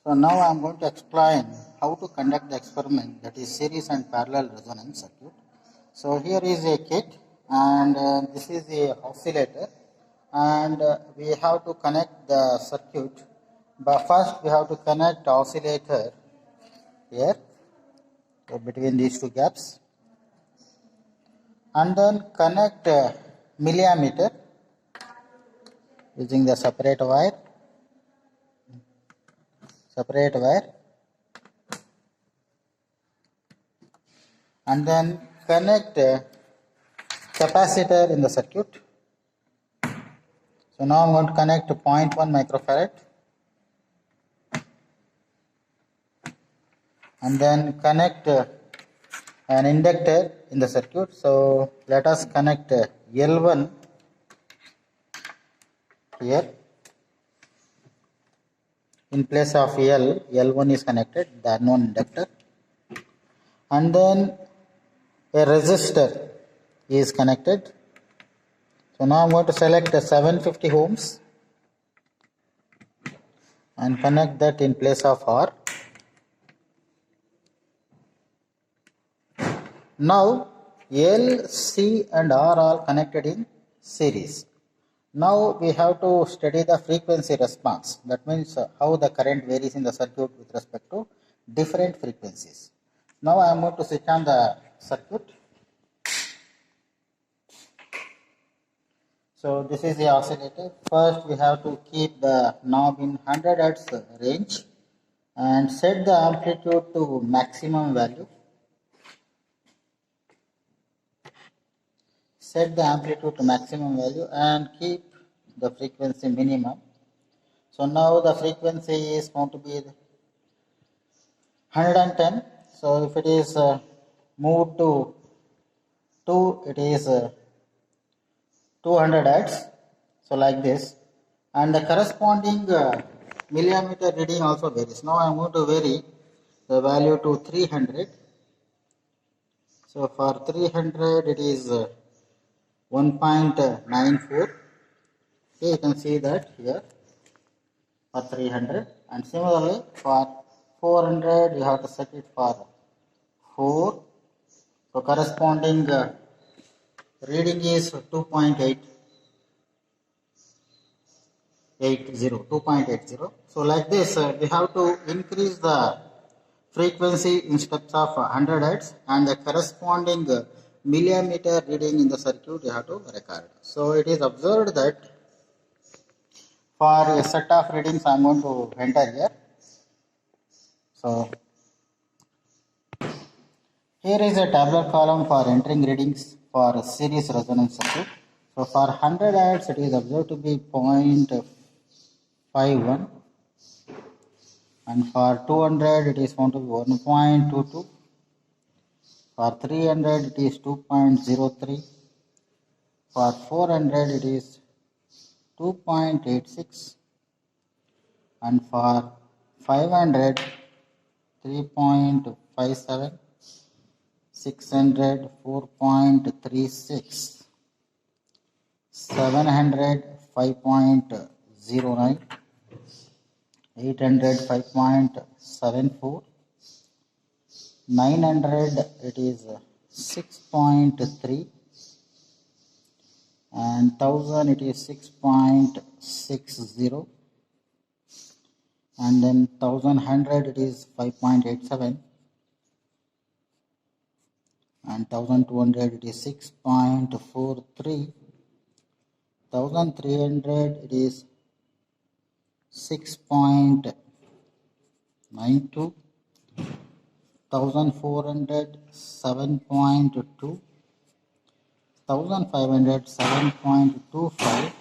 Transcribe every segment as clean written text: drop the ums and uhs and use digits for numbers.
So now I am going to explain how to conduct the experiment, that is series and parallel resonance circuit. So here is a kit and this is a oscillator, and we have to connect the circuit. But first we have to connect oscillator here, so between these two gaps, and then connect milliammeter using the separate wire, and then connect capacitor in the circuit. So now I'm going to connect 0.1 microfarad and then connect an inductor in the circuit. So let us connect L1 here. In place of L1 is connected, the unknown inductor, and then a resistor is connected. So now I'm going to select 750 ohms and connect that in place of R. Now L, C and R are connected in series. Now we have to study the frequency response. That means how the current varies in the circuit with respect to different frequencies. Now I am going to switch on the circuit. So this is the oscillator. First we have to keep the knob in 100 Hz range and set the amplitude to maximum value. Set the amplitude to maximum value and keep the frequency minimum. So now the frequency is going to be 110. So if it is moved to 2, it is 200 Hz. So like this, and the corresponding millimeter reading also varies. Now I am going to vary the value to 300. So for 300 it is 1.94. Okay, you can see that here for 300, and similarly for 400 you have to set it for 4. So corresponding reading is 2.80. So like this we have to increase the frequency in steps of 100 Hz, and the corresponding millimeter reading in the circuit you have to record. So it is observed that for a set of readings I am going to enter here. So here is a tabular column for entering readings for a series resonance circuit. So for 100 Hz it is observed to be 0.51, and for 200 it is found to be 1.22. For 300 it is 2.03. For 400 it is 2.86, and for 500 3.57, 600 4.36, 700 5.09, 800 5.74, 900 it is 6.3, and 1000 it is 6.60, and then 1100 it is 5.87, and 1200 it is 6.43, 1300 it is 6.92, 1400 7.2, 1500 7.25,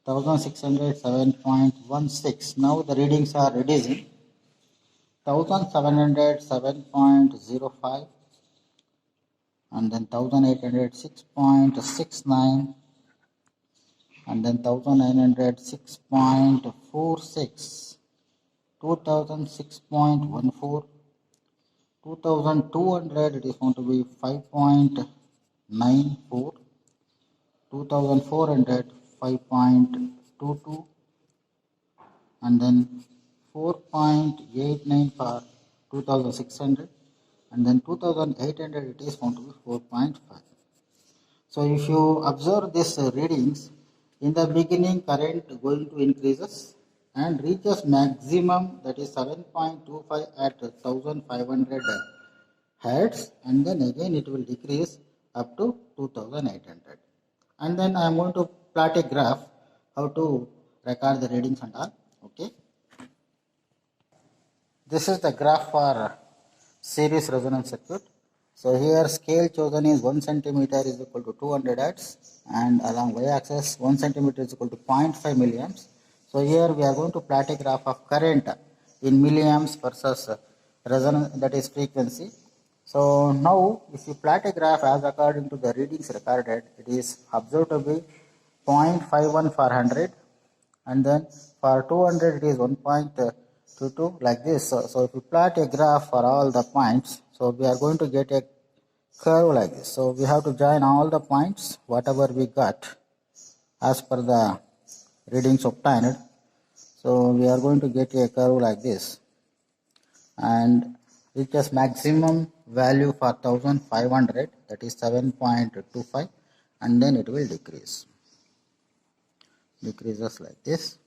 1600 7.16. Now the readings are reducing. 1700 7.05, and then 1800 6.69, and then 1900 6.46, 2000 6.14, 2200 it is going to be 5.94, 2400 5.22, and then 4.89 for 2600, and then 2800 it is found to be 4.5. So if you observe these readings, in the beginning current going to increases and reaches maximum, that is 7.25 at 1500 hertz, and then again it will decrease up to 2800. And then I am going to plot a graph how to record the readings and all. Okay. This is the graph for series resonance circuit. So here scale chosen is 1 centimeter is equal to 200 hertz, and along y-axis 1 centimeter is equal to 0.5 milliamps. So here we are going to plot a graph of current in milliamps versus resonance, that is frequency. So now if you plot a graph as according to the readings recorded, it is observed to be 0.51 for 100, and then for 200 it is 1.22 like this. So if you plot a graph for all the points, so we are going to get a curve like this. So we have to join all the points whatever we got as per the readings obtained. So we are going to get a curve like this, and reaches maximum value for 1500, that is 7.25, and then it will decreases like this.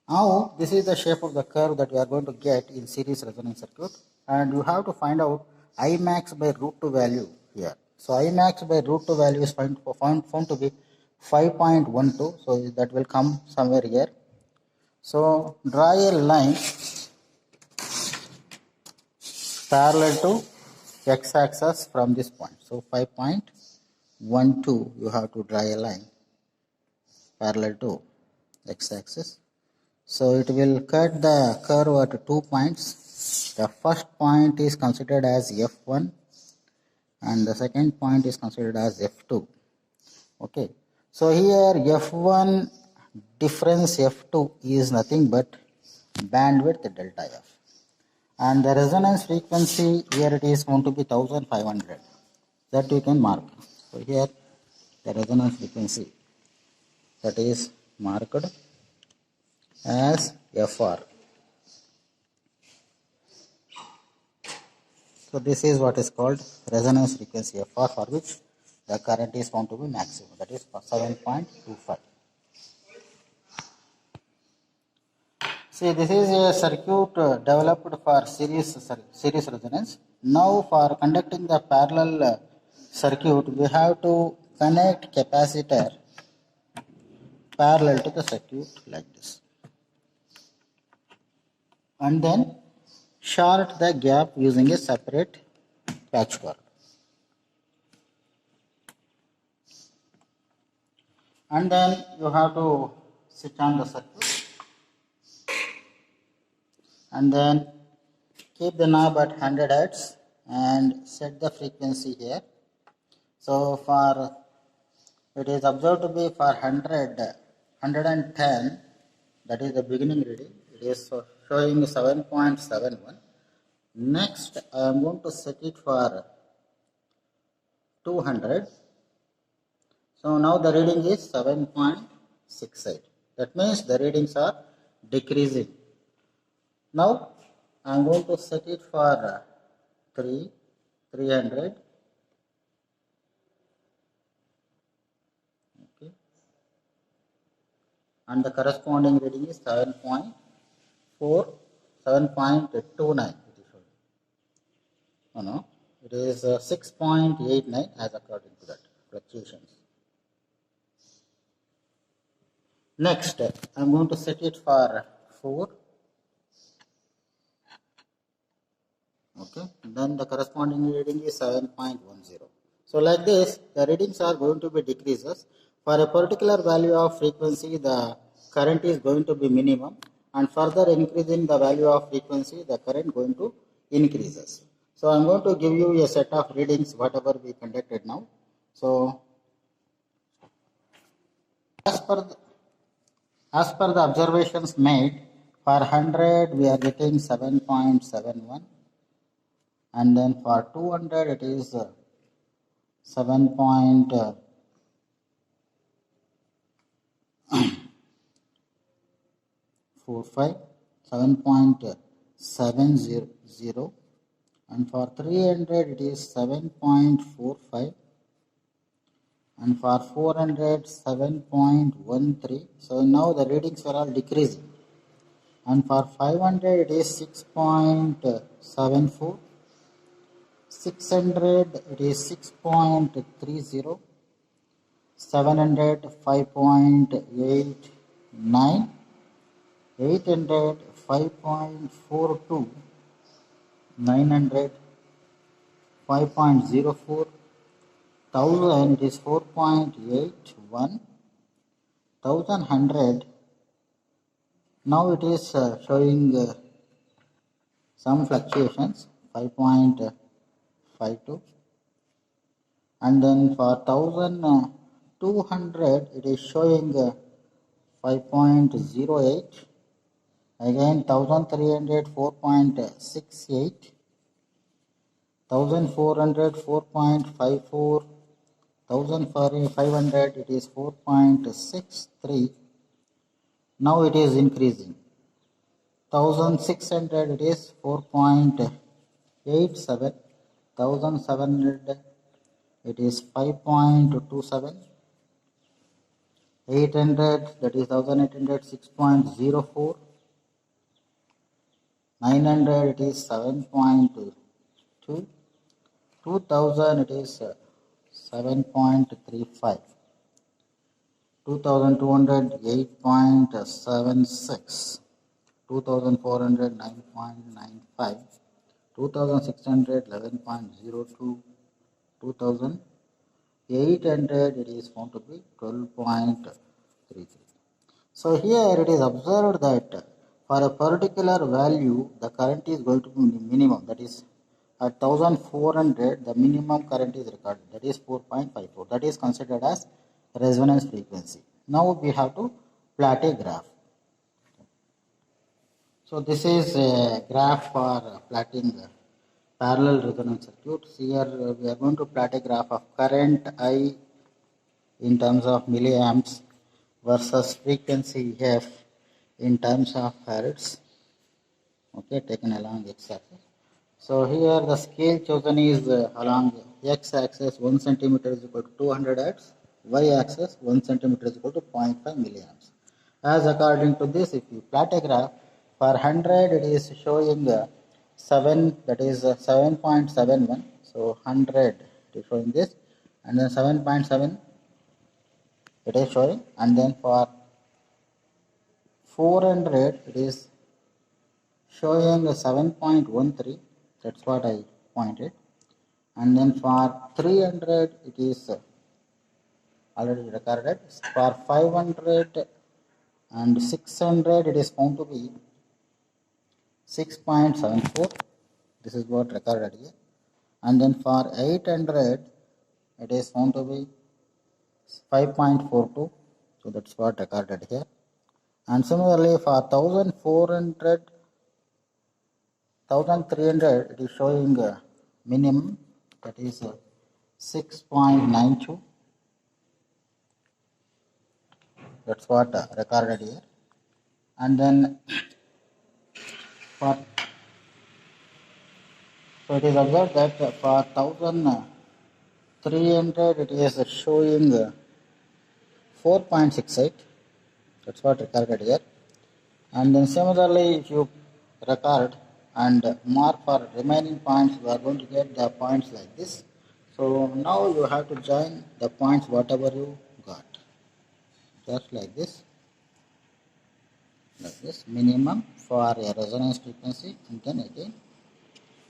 Now this is the shape of the curve that we are going to get in series resonance circuit, and you have to find out I max by root 2 value here. So I max by root 2 value is found to be 5.12, so that will come somewhere here. So draw a line parallel to x-axis from this point. So 5.12 you have to draw a line parallel to x-axis. So it will cut the curve at 2 points. The first point is considered as F1 and the second point is considered as F2. Okay. So here F1 difference F2 is nothing but bandwidth delta F. And the resonance frequency here it is going to be 1500. That you can mark. So here the resonance frequency that is marked as FR. So this is what is called resonance frequency FR, for which the current is found to be maximum, that is 7.25. See, this is a circuit developed for series resonance. Now for conducting the parallel circuit, we have to connect capacitor parallel to the circuit like this, and then short the gap using a separate patch cord. And then you have to switch on the circuit, and then keep the knob at 100 Hz and set the frequency here. So for it is observed to be for 110, that is the beginning reading, it is showing 7.71. Next I am going to set it for 200. So now the reading is 7.68. That means the readings are decreasing. Now I am going to set it for 300. Okay. And the corresponding reading is 7.29. No, it is 6.89 as according to that fluctuations. Next, I am going to set it for 4. Okay, then the corresponding reading is 7.10. So like this, the readings are going to be decreases. For a particular value of frequency, the current is going to be minimum, and further increasing the value of frequency, the current going to increases. So I am going to give you a set of readings whatever we conducted now. So as per the observations made, for 100 we are getting 7.71, and then for 200 it is 7. 7.45, 7.70, and for 300 it is 7.45, and for 400 7.13. So now the readings are all decreasing, and for 500 it is 6.74, 600 it is 6.30, 700 5.89, 800 5.42, 900 5.04, 1000 it is 4.81, 1100 now it is showing some fluctuations, 5.52, and then for 1200 it is showing 5.08, again 1300 4.68, 1400 4.54, 1500 it is 4.63. Now it is increasing. 1600 it is 4.87, 1700 it is 5.27, 800 that is 1800 6.04, 900 it is 7.2, 2000 it is 7.35, 2200 8.76, 2400 9.95, 2600 11.02, 2800 it is found to be 12.33. So here it is observed that for a particular value the current is going to be minimum, that is at 1400 the minimum current is recorded, that is 4.54, that is considered as resonance frequency. Now we have to plot a graph. So this is a graph for plotting parallel resonance circuits. Here we are going to plot a graph of current I in terms of milliamps versus frequency f in terms of hertz, okay, taken along x-axis. So here the scale chosen is along x-axis 1 centimeter is equal to 200 hertz, y-axis 1 centimeter is equal to 0.5 milliamps. As according to this, if you plot a graph, for 100 it is showing 7, that is 7.71, so 100 it is showing this, and then 7.7 it is showing, and then for 400 it is showing 7.13, that's what I pointed, and then for 300 it is already recorded, for 500 and 600 it is found to be 6.74, this is what recorded here, and then for 800 it is found to be 5.42, so that's what recorded here, and similarly for 1400 1300 it is showing minimum, that is 6.92, that's what recorded here, and then for, so it is observed that for 1300 it is showing 4.68, that's what recorded here, and then similarly if you record and mark for remaining points, we are going to get the points like this. So now you have to join the points whatever you got, just like this, minimum for a resonance frequency, and then again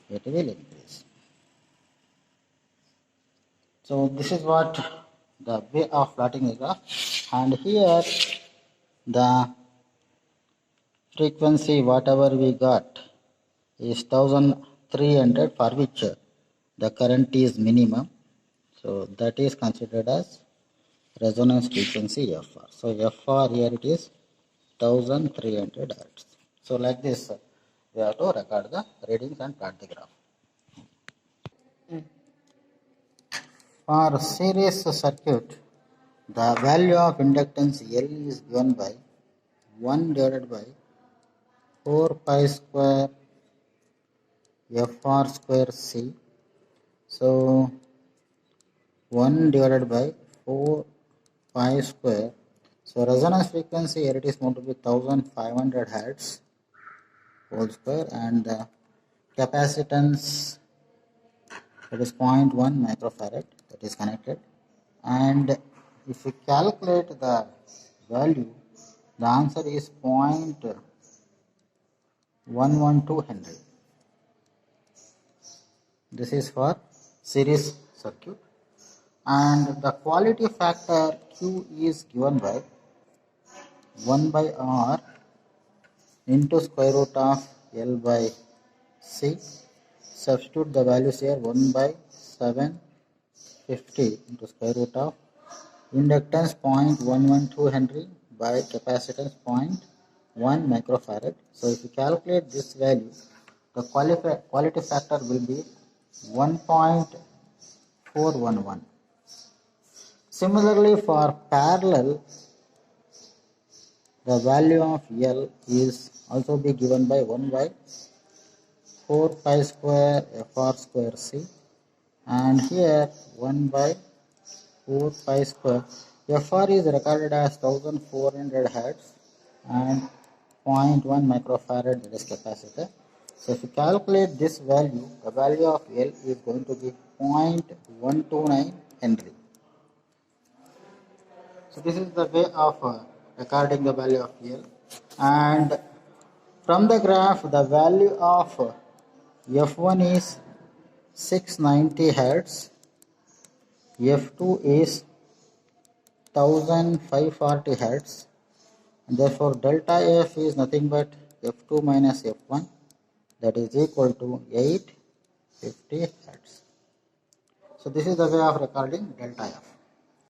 it will increase. So this is what the way of plotting a graph, and here the frequency whatever we got is 1300, for which the current is minimum, so that is considered as resonance frequency FR. So FR here it is 1300 hertz. So like this we have to record the readings and plot the graph. For series circuit, the value of inductance L is given by 1 divided by 4 pi square fr square c. So 1 divided by 4 pi square. So resonance frequency here it is going to be 1500 hertz whole square, and the capacitance, that is 0.1 microfarad, that is connected. And if you calculate the value, the answer is 0.112 Henry. This is for series circuit. And the quality factor Q is given by 1 by R into square root of L by C. Substitute the values here, 1 by 750 into square root of inductance 0.112 Henry by capacitance 0.1 microfarad. So if you calculate this value, the quality factor will be 1.411. Similarly, for parallel, the value of L is also be given by 1 by 4 pi square fr square c, and here 1 by 4 pi square. Fr is recorded as 1400 hertz and 0.1 microfarad, that is capacitor. So if you calculate this value, the value of L is going to be 0.129 Henry. So this is the way of recording the value of L. And from the graph, the value of F1 is 690 hertz, F2 is 1540 hertz, and therefore delta F is nothing but F2 minus F1, that is equal to 850 hertz. So this is the way of recording delta F.